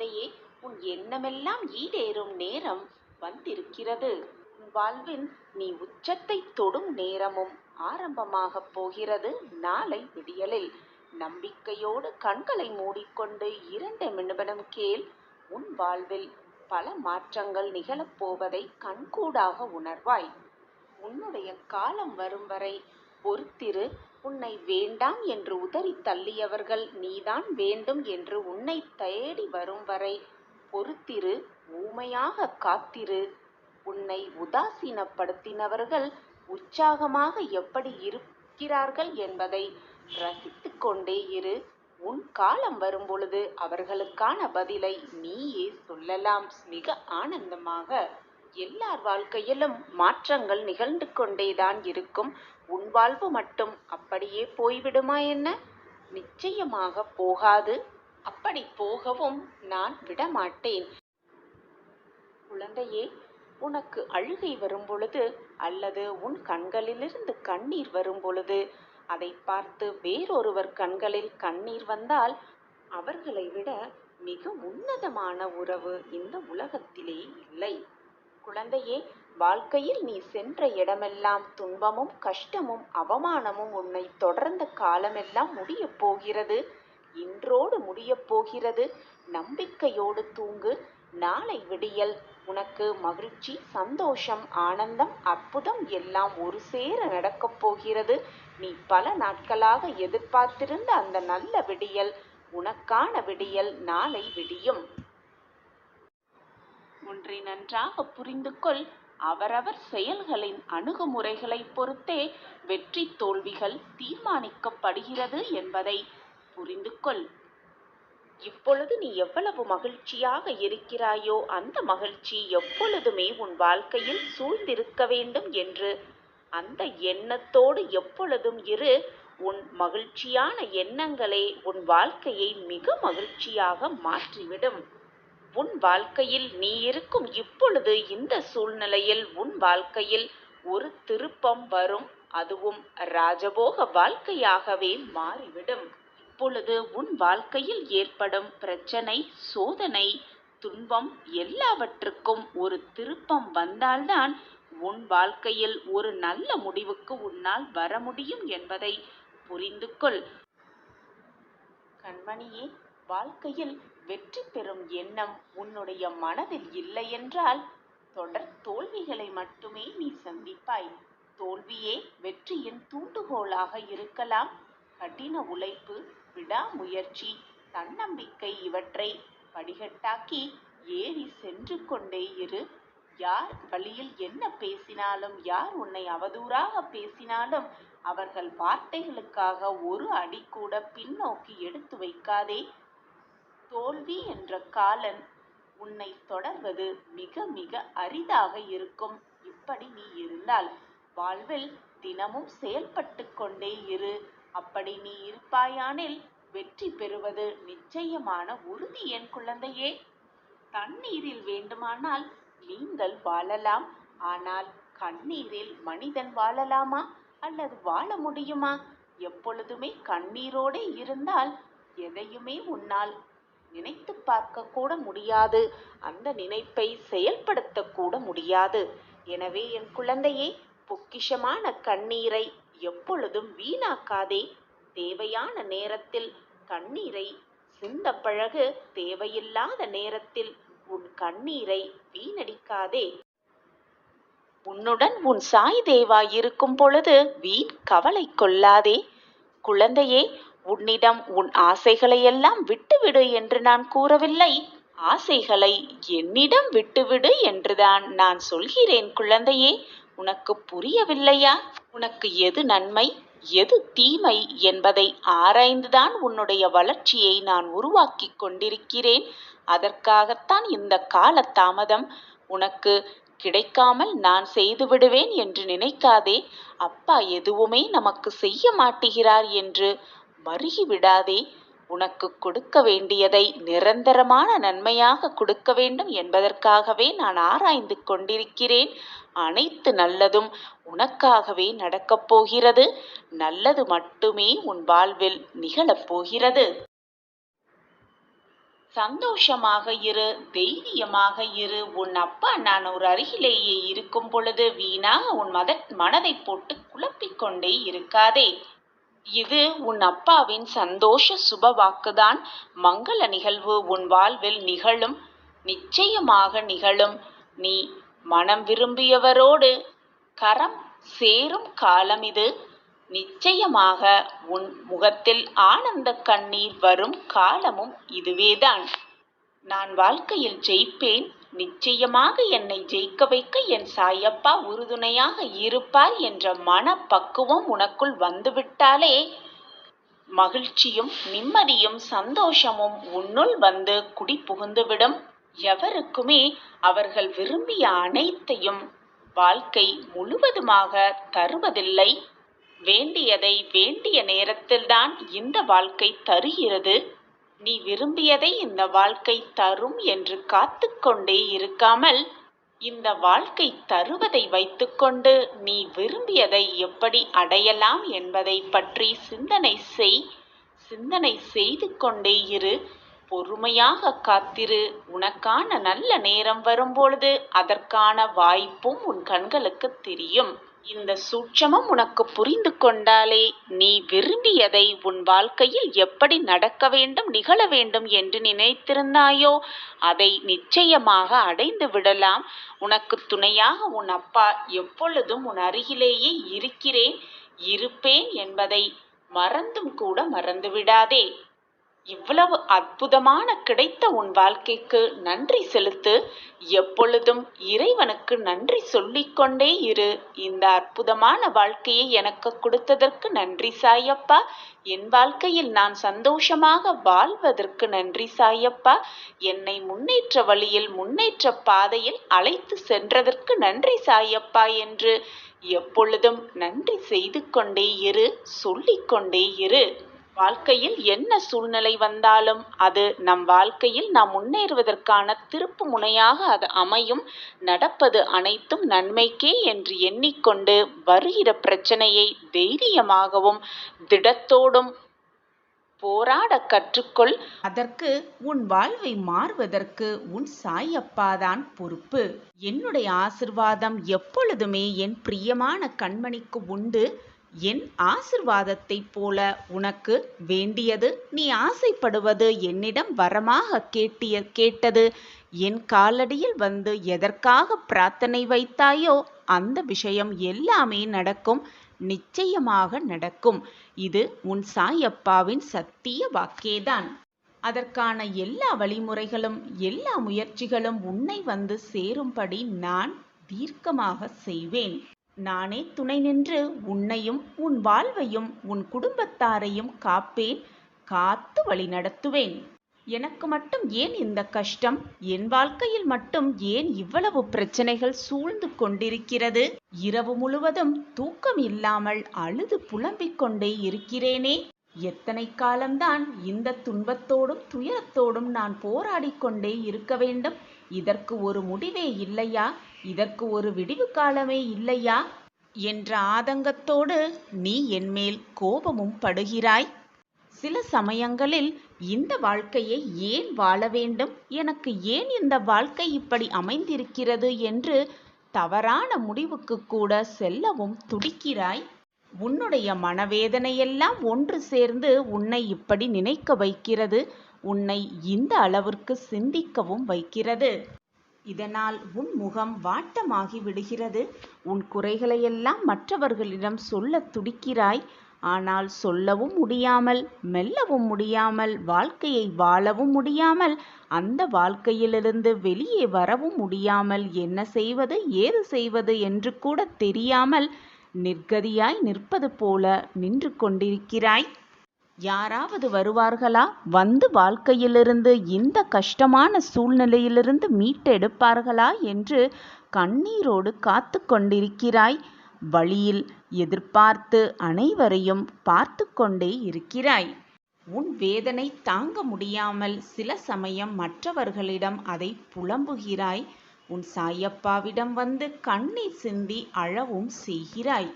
குழந்தையே, உன் எண்ணமெல்லாம் ஈடேறும் நேரம் வந்திருக்கிறது. உன் வாழ்வில் நீ உச்சத்தை தொடும் நேரமும் ஆரம்பமாகப் போகிறது. நாளை விடியலில் நம்பிக்கையோடு கண்களை மூடிக்கொண்டு 2 நிமிடம் கேள். உன் வாழ்வில் பல மாற்றங்கள் நிகழப்போவதை கண்கூடாக உணர்வாய். உன்னுடைய காலம் வரும் வரை பொறுத்திரு. உன்னை வேண்டாம் என்று உதறி தள்ளியவர்கள் நீதான் வேண்டும் என்று உன்னை தேடி வரும் வரை பொறுத்திரு. ஊமையாக காத்திரு. உன்னை உதாசீனப்படுத்தினவர்கள் உற்சாகமாக எப்படி இருக்கிறார்கள் என்பதை ரசித்துக் கொண்டே இரு. உன் காலம் வரும்பொழுது அவர்களுக்கான பதிலை நீயே சொல்லலாம். மிக ஆனந்தமாக எல்லார் வாழ்க்கையிலும் மாற்றங்கள் நிகழ்ந்து கொண்டேதான் இருக்கும். உன் வாழ்வு மட்டும் அப்படியே போய்விடுமா என்ன? நிச்சயமாக போகாது. அப்படி போகவும் நான் விடமாட்டேன். குழந்தையே, உனக்கு அழுகை வரும்பொழுது அல்லது உன் கண்களிலிருந்து கண்ணீர் வரும்பொழுது அதை பார்த்து வேறொருவர் கண்களில் கண்ணீர் வந்தால் அவர்களை விட மிக உன்னதமான உறவு இந்த உலகத்திலே இல்லை. குழந்தையே, வாழ்க்கையில் நீ சென்ற இடமெல்லாம் துன்பமும் கஷ்டமும் அவமானமும் உன்னை தொடர்ந்த காலமெல்லாம் முடியப் போகிறது. இன்றோடு முடியப் போகிறது. நம்பிக்கையோடு தூங்கு. நாளை விடியல் உனக்கு மகிழ்ச்சி, சந்தோஷம், ஆனந்தம், அற்புதம் எல்லாம் ஒரு சேர நடக்கப் போகிறது. நீ பல நாட்களாக எதிர்பார்த்திருந்த அந்த நல்ல விடியல், உனக்கான விடியல் நாளை விடியும். ஒன்றை நன்றாக புரிந்து கொள். அவரவர் செயல்களின் அணுகுமுறைகளை பொறுத்தே வெற்றி தோல்விகள் தீர்மானிக்கப்படுகிறது என்பதை புரிந்து கொள். இப்பொழுது நீ எவ்வளவு மகிழ்ச்சியாக இருக்கிறாயோ அந்த மகிழ்ச்சி எப்பொழுதுமே உன் வாழ்க்கையில் சூழ்ந்திருக்க வேண்டும் என்று அந்த எண்ணத்தோடு எப்பொழுதும் இரு. உன் மகிழ்ச்சியான எண்ணங்களே உன் வாழ்க்கையை மிக மகிழ்ச்சியாக மாற்றிவிடும். உன் வாழ்க்கையில் நீ இருக்கும் இப்பொழுது இந்த சூழ்நிலையில் உன் வாழ்க்கையில் ஒரு திருப்பம் வரும். அதுவும் ராஜபோக வாழ்க்கையாகவே மாறிவிடும். இப்பொழுது உன் வாழ்க்கையில் ஏற்படும் பிரச்சனை, சோதனை, துன்பம் எல்லாவற்றுக்கும் ஒரு திருப்பம் வந்தால்தான் உன் வாழ்க்கையில் ஒரு நல்ல முடிவுக்கு உன்னால் வர முடியும் என்பதை புரிந்து கொள். கண்மணியே, வாழ்க்கையில் வெற்றி பெறும் எண்ணம் உன்னுடைய மனதில் இல்லை என்றால் தொடர் தோல்விகளை மட்டுமே நீ சந்திப்பாய். தோல்வியே வெற்றியின் தூண்டுகோலாக இருக்கலாம். கடின உழைப்பு, விடாமுயற்சி, தன்னம்பிக்கை இவற்றை படிகட்டாக்கி ஏறி சென்று கொண்டே இரு. யார் வழியில் என்ன பேசினாலும், யார் உன்னை அவதூறாக பேசினாலும் அவர்கள் வார்த்தைகளுக்காக ஒரு அடி கூட பின்னோக்கி எடுத்து வைக்காதே. தோல்வி என்ற காலன் உன்னை தொடர்வது மிக மிக அரிதாக இருக்கும். இப்படி நீ இருந்தால் வாழ்வில் தினமும் செயல்பட்டு கொண்டே இரு. அப்படி நீ இருப்பாயானில் வெற்றி பெறுவது நிச்சயமான உறுதி. என் குழந்தையே, தண்ணீரில் வேண்டுமானால் நீங்கள் வாழலாம். ஆனால் கண்ணீரில் மனிதன் வாழலாமா அல்லது வாழ முடியுமா? எப்பொழுதுமே கண்ணீரோடு இருந்தால் எதையுமே உன்னால் நினைத்து பார்க்க கூட முடியாது. அந்த நினைப்பை செயல்படுத்த கூட முடியாது. எனவே என் குழந்தையே, பொக்கிஷமான கண்ணீரை எப்பொழுதும் வீணாக்காதே. தேவையான நேரத்தில் கண்ணீரை சிந்த பழகு. தேவையில்லாத நேரத்தில் உன் கண்ணீரை வீணடிக்காதே. உன்னுடன் உன் சாய் தேவா இருக்கும் பொழுது வீண் கவலை கொள்ளாதே. குழந்தையே, உன்னிடம் உன் ஆசைகளையெல்லாம் விட்டுவிடு என்று நான் கூறவில்லை. ஆசைகளை என்னிடம் விட்டுவிடு என்றுதான் நான் சொல்கிறேன். குழந்தையே, உனக்கு புரியவில்லையா? உனக்கு எது நன்மை, எது தீமை என்பதை ஆராய்ந்துதான் உன்னுடைய வளர்ச்சியை நான் உருவாக்கி கொண்டிருக்கிறேன். அதற்காகத்தான் இந்த கால தாமதம். உனக்கு கிடைக்காமல் நான் செய்து விடுவேன் என்று நினைக்காதே. அப்பா எதுவுமே நமக்கு செய்ய மாட்டுகிறார் என்று மருகி விடாதே. உனக்கு கொடுக்க வேண்டியதை நிரந்தரமான நன்மையாக கொடுக்க வேண்டும் என்பதற்காகவே நான் ஆராய்ந்து கொண்டிருக்கிறேன். அனைத்து நல்லதும் உனக்காகவே நடக்கப் போகிறது. நல்லது மட்டுமே உன் வாழ்வில் நிகழப் போகிறது. சந்தோஷமாக இரு, தைரியமாக இரு. உன் அப்பா நான் ஒரு அருகிலேயே இருக்கும் பொழுது வீணாக உன் மனதை போட்டு குழப்பிக் கொண்டே இருக்காதே. இது உன் அப்பாவின் சந்தோஷ சுப வாக்குதான். மங்கள நிகழ்வு உன் வாழ்வில் நிகழும், நிச்சயமாக நிகழும். நீ மனம் விரும்பியவரோடு கரம் சேரும் காலம் இது. நிச்சயமாக உன் முகத்தில் ஆனந்த கண்ணீர் வரும் காலமும் இதுவேதான். நான் வாழ்க்கையில் ஜெயிப்பேன், நிச்சயமாக என்னை ஜெயிக்க வைக்க என் சாயப்பா உறுதுணையாக இருப்பார் என்ற மனப்பக்குவம் உனக்குள் வந்துவிட்டாலே மகிழ்ச்சியும் நிம்மதியும் சந்தோஷமும் உன்னுள் வந்து குடி புகுந்துவிடும். எவருக்குமே அவர்கள் விரும்பிய அனைத்தையும் வாழ்க்கை முழுவதுமாக தருவதில்லை. வேண்டியதை வேண்டிய நேரத்தில்தான் இந்த வாழ்க்கை தருகிறது. நீ விரும்பியதை இந்த வாழ்க்கை தரும் என்று காத்துக்கொண்டே இருக்காமல், இந்த வாழ்க்கை தருவதை வைத்துக்கொண்டு நீ விரும்பியதை எப்படி அடையலாம் என்பதை பற்றி சிந்தனை செய்து கொண்டே இரு. பொறுமையாக காத்திரு. உனக்கான நல்ல நேரம் வரும்பொழுது அதற்கான வாய்ப்பும் உன் கண்களுக்கு தெரியும். இந்த சூட்சமம் உனக்கு புரிந்து கொண்டாலே நீ விரும்பியதை உன் வாழ்க்கையில் எப்படி நடக்க வேண்டும், நிகழ வேண்டும் என்று நினைத்திருந்தாயோ அதை நிச்சயமாக அடைந்து விடலாம். உனக்கு துணையாக உன் அப்பா எப்பொழுதும் உன் அருகிலேயே இருப்பேன் என்பதை மறந்தும் கூட மறந்துவிடாதே. இவ்வளவு அற்புதமான கிடைத்த உன் வாழ்க்கைக்கு நன்றி செலுத்து. எப்பொழுதும் இறைவனுக்கு நன்றி சொல்லிக்கொண்டே இரு. இந்த அற்புதமான வாழ்க்கையை எனக்கு கொடுத்ததற்கு நன்றி சாயப்பா. என் வாழ்க்கையில் நான் சந்தோஷமாக வாழ்வதற்கு நன்றி சாயப்பா. என்னை முன்னேற்ற வழியில், முன்னேற்ற பாதையில் அழைத்து சென்றதற்கு நன்றி சாயப்பா என்று எப்பொழுதும் நன்றி செய்து கொண்டே இரு, சொல்லிக்கொண்டே இரு. வாழ்க்கையில் என்ன சூழ்நிலை வந்தாலும் அது நம் வாழ்க்கையில் நாம் முன்னேறுவதற்கான திருப்பு முனையாக அது அமையும். நடப்பது அனைத்தும் நன்மைக்கே என்று எண்ணிக்கொண்டு வருகிற பிரச்சனையை தைரியமாகவும் திடத்தோடும் போராட கற்றுக்கொள். அதற்கு உன் வாழ்வை மாறுவதற்கு உன் சாயப்பாதான் பொறுப்பு. என்னுடைய ஆசிர்வாதம் எப்பொழுதுமே என் பிரியமான கண்மணிக்கு உண்டு. என் ஆசிர்வாதத்தைப் போல உனக்கு வேண்டியது, நீ ஆசைப்படுவது என்னிடம் வரமாக கேட்டது, என் காலடியில் வந்து எதற்காக பிரார்த்தனை வைத்தாயோ அந்த விஷயம் எல்லாமே நடக்கும். நிச்சயமாக நடக்கும். இது உன் சாயப்பாவின் சத்திய வாக்கேதான். அதற்கான எல்லா வழிமுறைகளும், எல்லா முயற்சிகளும் உன்னை வந்து சேரும்படி நான் தீர்க்கமாக செய்வேன். நானே துணை நின்று உன்னையும் உன் வாழ்வையும் உன் குடும்பத்தாரையும் காப்பேன், காத்து வழி நடத்துவேன். எனக்கு மட்டும் ஏன் இந்த கஷ்டம்? என் வாழ்க்கையில் மட்டும் ஏன் இவ்வளவு பிரச்சனைகள் சூழ்ந்து கொண்டிருக்கிறது? இரவு முழுவதும் தூக்கம் இல்லாமல் அழுது புலம்பிக் கொண்டே இருக்கிறேனே. எத்தனை காலம்தான் இந்த துன்பத்தோடும் துயரத்தோடும் நான் போராடிக் கொண்டே இருக்க வேண்டும்? இதற்கு ஒரு முடிவே இல்லையா? இதற்கு ஒரு விடிவு காலமே இல்லையா என்ற ஆதங்கத்தோடு நீ என்மேல் கோபமும் படுகிறாய். சில சமயங்களில் இந்த வாழ்க்கையை ஏன் வாழ வேண்டும், எனக்கு ஏன் இந்த வாழ்க்கை இப்படி அமைந்திருக்கிறது என்று தவறான முடிவுக்கு கூட செல்லவும் துடிக்கிறாய். உன்னுடைய மனவேதனையெல்லாம் ஒன்று சேர்ந்து உன்னை இப்படி நினைக்க வைக்கிறது. உன்னை இந்த அளவிற்கு சிந்திக்கவும் வைக்கிறது. இதனால் உன் முகம் வாட்டமாகி விடுகிறது. உன் குறைகளையெல்லாம் மற்றவர்களிடம் சொல்ல துடிக்கிறாய். ஆனால் சொல்லவும் முடியாமல், மெல்லவும் முடியாமல், வாழ்க்கையை வாழவும் முடியாமல், அந்த வாழ்க்கையிலிருந்து வெளியே வரவும் முடியாமல், என்ன செய்வது ஏது செய்வது என்று கூட தெரியாமல் நிர்கதியாய் நிற்பது போல நின்று கொண்டிருக்கிறாய். யாராவது வருவார்களா? வந்து வாழ்க்கையிலிருந்து, இந்த கஷ்டமான சூழ்நிலையிலிருந்து மீட்டெடுப்பார்களா என்று கண்ணீரோடு காத்து கொண்டிருக்கிறாய். வழியில் எதிர்பார்த்து அனைவரையும் பார்த்து கொண்டே இருக்கிறாய். உன் வேதனை தாங்க முடியாமல் சில சமயம் மற்றவர்களிடம் அதை புலம்புகிறாய். உன் சாயப்பாவிடம் வந்து கண்ணீர் சிந்தி அழவும் செய்கிறாய்.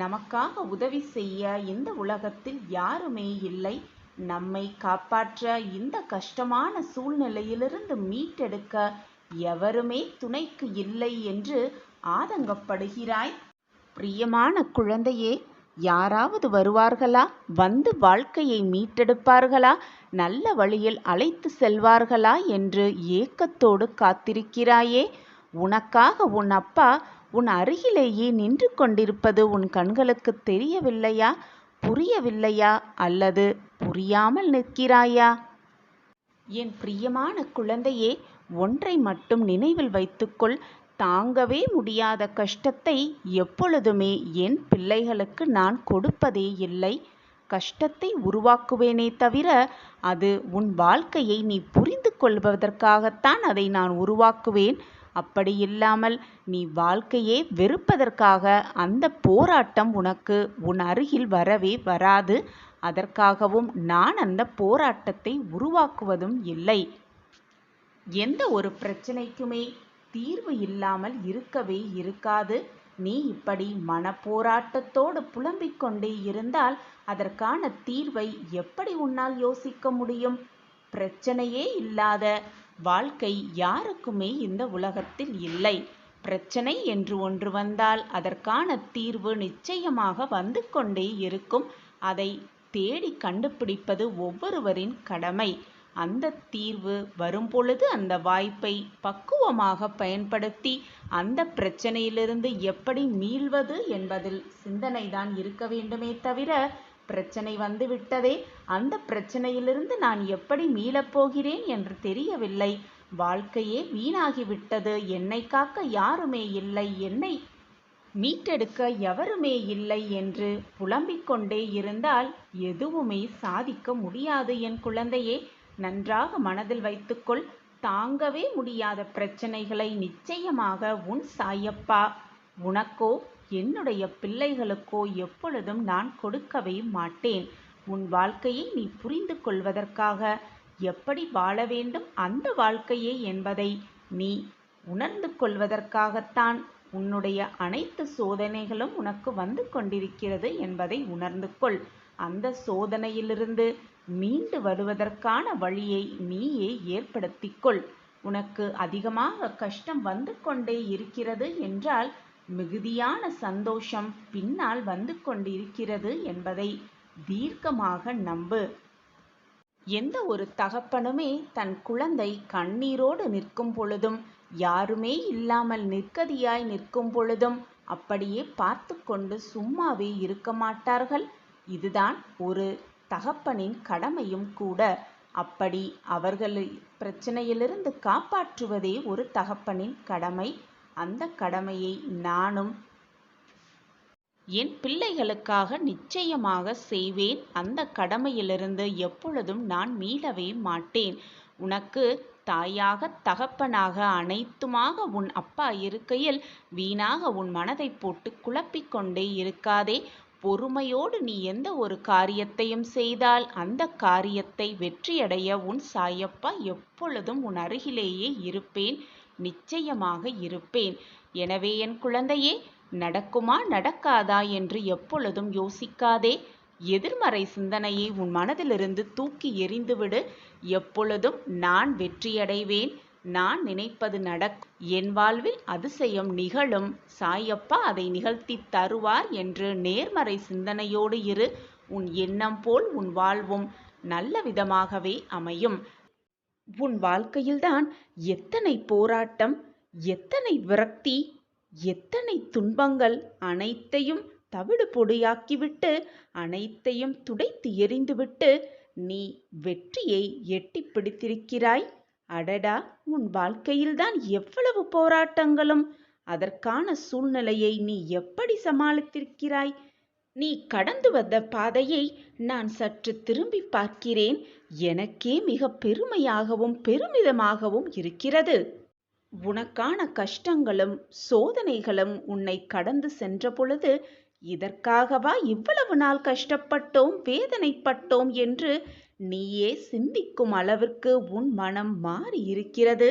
நமக்காக உதவி செய்ய இந்த உலகத்தில் யாருமே இல்லை. நம்மை காப்பாற்ற இந்த கஷ்டமான சூழ்நிலையிலிருந்து மீட்டெடுக்க எவருமே துணைக்கு இல்லை என்று ஆதங்கப்படுகிறாய். பிரியமான குழந்தையே, யாராவது வருவார்களா? வந்து வாழ்க்கையை மீட்டெடுப்பார்களா? நல்ல வழியில் அழைத்து செல்வார்களா என்று ஏக்கத்தோடு காத்திருக்கிறாயே. உனக்காக உன் அப்பா உன் அருகிலேயே நின்று கொண்டிருப்பது உன் கண்களுக்கு தெரியவில்லையா? புரியவில்லையா? அல்லது புரியாமல் நிற்கிறாயா? என் பிரியமான குழந்தையே, ஒன்றை மட்டும் நினைவில் வைத்துக்கொள். தாங்கவே முடியாத கஷ்டத்தை எப்பொழுதுமே என் பிள்ளைகளுக்கு நான் கொடுப்பதே இல்லை. கஷ்டத்தை உருவாக்குவேனே தவிர அது உன் வாழ்க்கையை நீ புரிந்து கொள்வதற்காகத்தான் அதை நான் உருவாக்குவேன். அப்படியில்லாமல் நீ வாழ்க்கையே வெறுப்பதற்காக அந்த போராட்டம் உனக்கு உன் அருகில் வரவே வராது. அதற்காகவும் நான் அந்த போராட்டத்தை உருவாக்குவதும் இல்லை. எந்த ஒரு பிரச்சனைக்குமே தீர்வு இல்லாமல் இருக்கவே இருக்காது. நீ இப்படி மனப்போராட்டத்தோடு புலம்பிக் கொண்டே இருந்தால் அதற்கான தீர்வை எப்படி உன்னால் யோசிக்க முடியும்? பிரச்சனையே இல்லாத வாழ்க்கை யாருக்குமே இந்த உலகத்தில் இல்லை. பிரச்சனை என்று ஒன்று வந்தால் அதற்கான தீர்வு நிச்சயமாக வந்து கொண்டே இருக்கும். அதை தேடி கண்டுபிடிப்பது ஒவ்வொருவரின் கடமை. அந்த தீர்வு வரும்பொழுது அந்த வாய்ப்பை பக்குவமாக பயன்படுத்தி அந்த பிரச்சனையிலிருந்து எப்படி மீள்வது என்பதில் சிந்தனைதான் இருக்க வேண்டுமே தவிர, பிரச்சனை வந்துவிட்டதே, அந்த பிரச்சனையிலிருந்து நான் எப்படி மீளப்போகிறேன் என்று தெரியவில்லை, வாழ்க்கையே வீணாகிவிட்டது, என்னை காக்க யாருமே இல்லை, என்னை மீட்டெடுக்க எவருமே இல்லை என்று புலம்பிக் கொண்டே இருந்தால் எதுவுமே சாதிக்க முடியாது. என் குழந்தையே, நன்றாக மனதில் வைத்துக்கொள். தாங்கவே முடியாத பிரச்சனைகளை நிச்சயமாக உன் சாயப்பா உனக்கோ என்னுடைய பிள்ளைகளுக்கோ எப்பொழுதும் நான் கொடுக்கவே மாட்டேன். உன் வாழ்க்கையை நீ புரிந்து கொள்வதற்காக, எப்படி வாழ வேண்டும் அந்த வாழ்க்கையை என்பதை நீ உணர்ந்து கொள்வதற்காகத்தான் உன்னுடைய அனைத்து சோதனைகளும் உனக்கு வந்து கொண்டிருக்கிறது என்பதை உணர்ந்து கொள். அந்த சோதனையிலிருந்து மீண்டு வருவதற்கான வழியை நீயே ஏற்படுத்திக்கொள். உனக்கு அதிகமாக கஷ்டம் வந்து கொண்டே இருக்கிறது என்றால் மிகுதியான சந்தோஷம் பின்னால் வந்து கொண்டிருக்கிறது என்பதை தீர்க்கமாக நம்பு. எந்த ஒரு தகப்பனுமே தன் குழந்தை கண்ணீரோடு நிற்கும் பொழுதும், யாருமே இல்லாமல் நிற்கதியாய் நிற்கும் பொழுதும் அப்படியே பார்த்து கொண்டு சும்மாவே இருக்க மாட்டார்கள். இதுதான் ஒரு தகப்பனின் கடமையும் கூட. அப்படி அவர்களை பிரச்சனையிலிருந்து காப்பாற்றுவதே ஒரு தகப்பனின் கடமை. அந்த கடமையை நானும் என் பிள்ளைகளுக்காக நிச்சயமாக செய்வேன். அந்த கடமையிலிருந்து எப்பொழுதும் நான் மீளவே மாட்டேன். உனக்கு தாயாக தகப்பனாக அனைத்துமாக உன் அப்பா இருக்கையில் வீணாக உன் மனதை போட்டு குழப்பிக் கொண்டே இருக்காதே. பொறுமையோடு நீ எந்த ஒரு காரியத்தையும் செய்தால் அந்த காரியத்தை வெற்றியடைய உன் சாயப்பா எப்பொழுதும் உன் அருகிலேயே இருப்பேன், நிச்சயமாக இருப்பேன். எனவே என் குழந்தையே, நடக்குமா நடக்காதா என்று எப்பொழுதும் யோசிக்காதே. எதிர்மறை சிந்தனையை உன் மனதிலிருந்து தூக்கி எறிந்துவிடு. எப்பொழுதும் நான் வெற்றியடைவேன், நான் நினைப்பது நடக்கும், என் வாழ்வில் அதிசயம் நிகழும், சாயப்பா அதை நிகழ்த்தி தருவார் என்று நேர்மறை சிந்தனையோடு இரு. உன் எண்ணம் போல் உன் வாழ்வும் நல்ல விதமாகவே அமையும். உன் வாழ்க்கையில்தான் எத்தனை போராட்டம், எத்தனை விரக்தி, எத்தனை துன்பங்கள், அனைத்தையும் தவிடு பொடியாக்கிவிட்டு, அனைத்தையும் துடைத்து எறிந்துவிட்டு நீ வெற்றியை எட்டி பிடித்திருக்கிறாய். அடடா, உன் வாழ்க்கையில்தான் எவ்வளவு போராட்டங்களும். அதற்கான சூழ்நிலையை நீ எப்படி சமாளித்திருக்கிறாய்? நீ கடந்து வந்த பாதையை நான் சற்று திரும்பி பார்க்கிறேன். எனக்கே மிக பெருமையாகவும் பெருமிதமாகவும் இருக்கிறது. உனக்கான கஷ்டங்களும் சோதனைகளும் உன்னை கடந்து சென்ற பொழுது, இதற்காகவா இவ்வளவு நாள் கஷ்டப்பட்டோம், வேதனைப்பட்டோம் என்று நீயே சிந்திக்கும் அளவிற்கு உன் மனம் மாறி இருக்கிறது.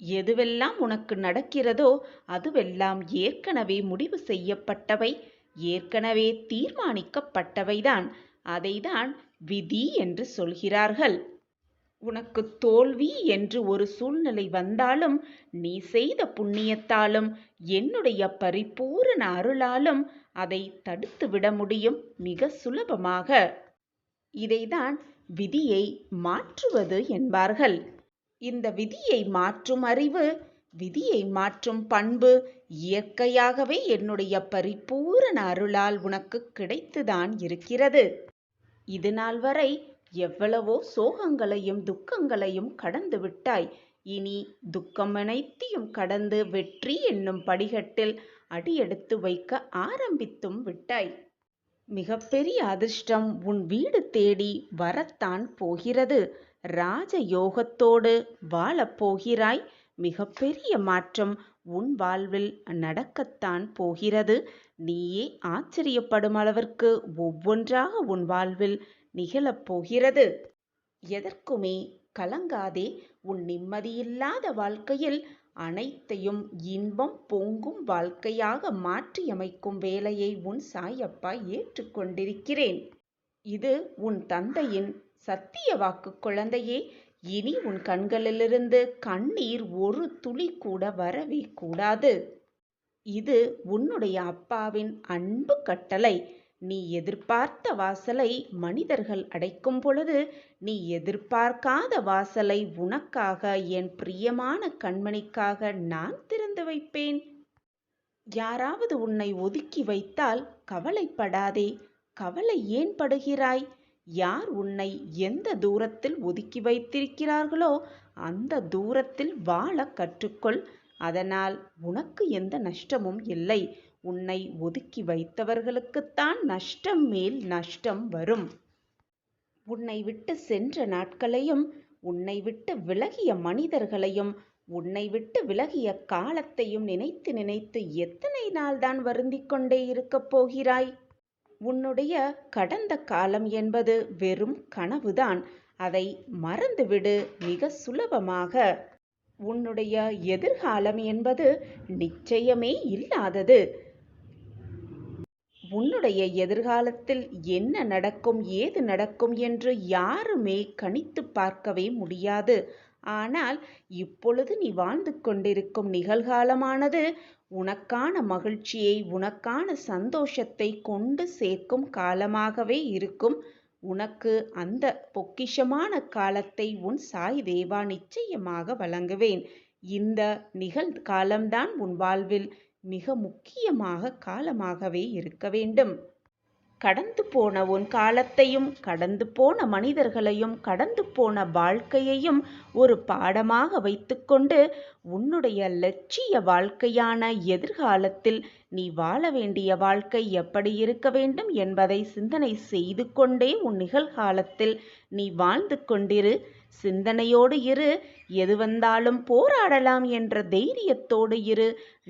எதுவெல்லாம் உனக்கு நடக்கிறதோ அதுவெல்லாம் ஏற்கனவே முடிவு செய்யப்பட்டவை, ஏற்கனவே தீர்மானிக்கப்பட்டவைதான். அதைதான் விதி என்று சொல்கிறார்கள். உனக்கு தோல்வி என்று ஒரு சூழ்நிலை வந்தாலும் நீ செய்த புண்ணியத்தாலும் என்னுடைய பரிபூரண அருளாலும் அதை தடுத்து விட முடியும் மிக சுலபமாக. இதைதான் விதியை மாற்றுவது என்பார்கள். இந்த விதியை மாற்றும் அறிவு, விதியை மாற்றும் பண்பு இயற்கையாகவே என்னுடைய பரிபூரண அருளால் உனக்கு கிடைத்துதான் இருக்கிறது. இது நாள் வரை எவ்வளவோ சோகங்களையும் துக்கங்களையும் கடந்து விட்டாய். இனி துக்கம் அனைத்தையும் கடந்து வெற்றி என்னும் படிகட்டில் அடியெடுத்து வைக்க ஆரம்பித்தும் விட்டாய். மிகப்பெரிய அதிர்ஷ்டம் உன் வீடு தேடி வரத்தான் போகிறது. ராஜயோகத்தோடு வாழப்போகிறாய். மிகப்பெரிய மாற்றம் உன் வாழ்வில் நடக்கத்தான் போகிறது. நீயே ஆச்சரியப்படும் அளவிற்கு ஒவ்வொன்றாக உன் வாழ்வில் நிகழப்போகிறது. எதற்குமே கலங்காதே. உன் நிம்மதியில்லாத வாழ்க்கையில் அனைத்தையும் இன்பம் பொங்கும் வாழ்க்கையாக மாற்றியமைக்கும் வேலையை உன் சாயப்பா ஏற்றுக்கொண்டிருக்கிறேன். இது உன் தந்தையின் சத்திய வாக்கு குழந்தையே. இனி உன் கண்களிலிருந்து கண்ணீர் ஒரு துளி கூட வரவே கூடாது. இது உன்னுடைய அப்பாவின் அன்பு கட்டளை. நீ எதிர்பார்த்த வாசலை மனிதர்கள் அடைக்கும் பொழுது நீ எதிர்பார்க்காத வாசலை உனக்காக, என் பிரியமான கண்மணிக்காக நான் திறந்து வைப்பேன். யாராவது உன்னை ஒதுக்கி வைத்தால் கவலைப்படாதே. கவலை ஏன் படுகிறாய்? யார் உன்னை எந்த தூரத்தில் ஒதுக்கி வைத்திருக்கிறார்களோ அந்த தூரத்தில் வாழ கற்றுக்கொள். அதனால் உனக்கு எந்த நஷ்டமும் இல்லை. உன்னை ஒதுக்கி வைத்தவர்களுக்குத்தான் நஷ்டம் மேல் நஷ்டம் வரும். உன்னை விட்டு சென்ற நாட்களையும், உன்னை விட்டு விலகிய மனிதர்களையும், உன்னை விட்டு விலகிய காலத்தையும் நினைத்து நினைத்து எத்தனை நாள்தான் வருந்திக் கொண்டே இருக்கப் போகிறாய்? உன்னுடைய கடந்த காலம் என்பது வெறும் கனவுதான். அதை மறந்துவிடு மிக சுலபமாக. உன்னுடைய எதிர்காலம் என்பது நிச்சயமே இல்லாதது. உன்னுடைய எதிர்காலத்தில் என்ன நடக்கும், ஏது நடக்கும் என்று யாருமே கணித்து பார்க்கவே முடியாது. ஆனால் இப்பொழுது நீ வாழ்ந்து கொண்டிருக்கும் நிகழ்காலமானது உனக்கான மகிழ்ச்சியை, உனக்கான சந்தோஷத்தை கொண்டு சேர்க்கும் காலமாகவே இருக்கும். உனக்கு அந்த பொக்கிஷமான காலத்தை உன் சாய் தேவா நிச்சயமாக வழங்குவேன். இந்த நிகழ்காலம்தான் உன் வாழ்வில் மிக முக்கியமாக காலமாகவே இருக்க வேண்டும். கடந்து போன உன் காலத்தையும், கடந்து போன மனிதர்களையும், கடந்து போன வாழ்க்கையையும் ஒரு பாடமாக வைத்துக்கொண்டு உன்னுடைய லட்சிய வாழ்க்கையான எதிர்காலத்தில் நீ வாழ வேண்டிய வாழ்க்கை எப்படி இருக்க வேண்டும் என்பதை சிந்தனை செய்து கொண்டே உன் நிகழ்காலத்தில் நீ வாழ்ந்து கொண்டிரு. சிந்தனையோடு இரு. எது வந்தாலும் போராடலாம் என்ற தைரியத்தோடு இரு.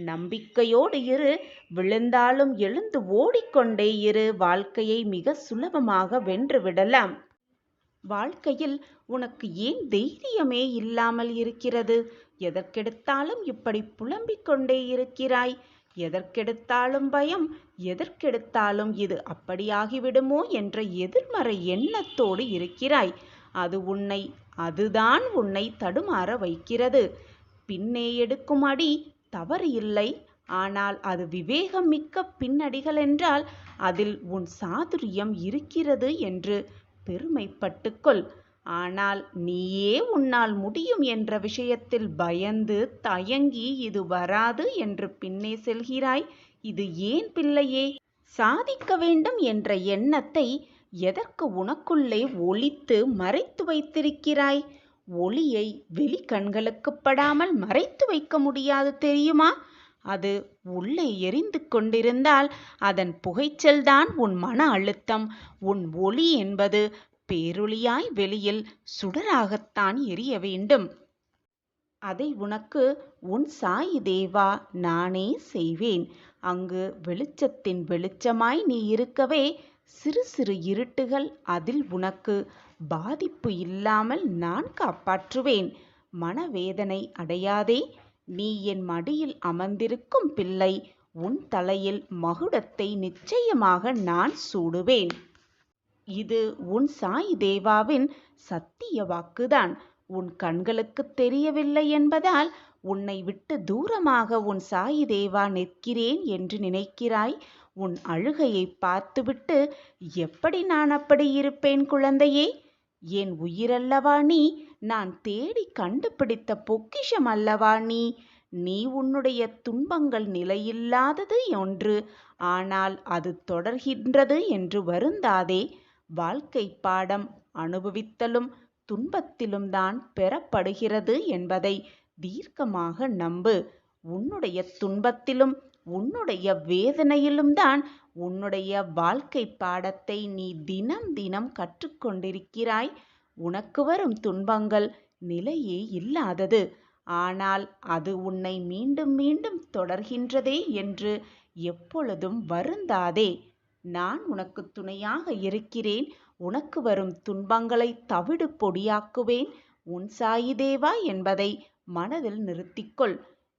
நம்பிக்கையோடு இரு. விழுந்தாலும் எழுந்து ஓடிக்கொண்டே இரு. வாழ்க்கையை மிக சுலபமாக வென்று விடலாம். வாழ்க்கையில் உனக்கு ஏன் தைரியமே இல்லாமல் இருக்கிறது? எதற்கெடுத்தாலும் இப்படி புலம்பிக் கொண்டே இருக்கிறாய்? எதற்கெடுத்தாலும் பயம், எதற்கெடுத்தாலும் இது அப்படியாகிவிடுமோ என்ற எதிர்மறை எண்ணத்தோடு இருக்கிறாய். அதுதான் உன்னை தடுமாற வைக்கிறது. பின்னே எடுக்கும் அடி தவறு இல்லை. ஆனால் அது விவேகம் மிக்க பின்னடிகள் என்றால் அதில் உன் சாதுரியம் இருக்கிறது என்று பெருமைப்பட்டுக்கொள். ஆனால் நீயே உன்னால் முடியும் என்ற விஷயத்தில் பயந்து தயங்கி இது வராது என்று பின்னே செல்கிறாய். இது ஏன் பிள்ளையே? சாதிக்க வேண்டும் என்ற எண்ணத்தை எதற்கு உனக்குள்ளே ஒளித்து மறைத்து வைத்திருக்கிறாய்? ஒளியை வெளி கண்களுக்கு படாமல் மறைத்து வைக்க முடியாது தெரியுமா? அது உள்ளே எரிந்து கொண்டிருந்தால் அதன் புகைச்சல்தான் உன் மன அழுத்தம். உன் ஒளி என்பது பேரொளியாய் வெளியில் சுடராகத்தான் எரிய வேண்டும். அதை உனக்கு உன் சாய் தேவா நானே செய்வேன். அங்கு வெளிச்சத்தின் வெளிச்சமாய் நீ இருக்கவே சிறு சிறு இருட்டுகள், அதில் உனக்கு பாதிப்பு இல்லாமல் நான் காப்பாற்றுவேன். மனவேதனை அடையாதே. நீ என் மடியில் அமர்ந்திருக்கும் பிள்ளை. உன் தலையில் மகுடத்தை நிச்சயமாக நான் சூடுவேன். இது உன் சாய் தேவாவின் சத்திய வாக்குதான். உன் கண்களுக்குத் தெரியவில்லை என்பதால் உன்னை விட்டு தூரமாக உன் சாய் தேவா நிற்கிறேன் என்று நினைக்கிறாய். உன் அழுகையை பார்த்துவிட்டு எப்படி நான் அப்படி இருப்பேன் குழந்தையே? என் உயிரல்லவா நீ? நான் தேடி கண்டுபிடித்த பொக்கிஷம் அல்லவா நீ? நீ உன்னுடைய துன்பங்கள் நிலையில்லாதது ஒன்று, ஆனால் அது தொடர்கின்றது என்று வருந்தாதே. வாழ்க்கை பாடம் அனுபவித்தலும் துன்பத்திலும் தான் பெறப்படுகிறது என்பதை தீர்க்கமாக நம்பு. உன்னுடைய துன்பத்திலும் உன்னுடைய வேதனையிலும் தான் உன்னுடைய வாழ்க்கை பாடத்தை நீ தினம் தினம் கற்றுக்கொண்டிருக்கிறாய். உனக்கு வரும் துன்பங்கள் நிலையே இல்லாதது, ஆனால் அது உன்னை மீண்டும் மீண்டும் தொடர்கின்றதே என்று எப்பொழுதும் வருந்தாதே. நான் உனக்கு துணையாக இருக்கிறேன். உனக்கு வரும் துன்பங்களை தவிடு பொடியாக்குவேன். உன் சாயி தேவா என்பதை மனதில் நிறுத்திக்கொள்.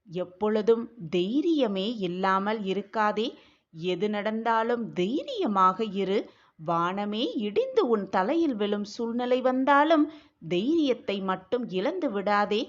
எப்பொழுதும் தைரியமே இல்லாமல் இருக்காதே. எது நடந்தாலும் தைரியமாக இரு. வானமே இடிந்து உன் தலையில் விழும் சூழ்நிலை வந்தாலும் தைரியத்தை மட்டும் இழந்து விடாதே.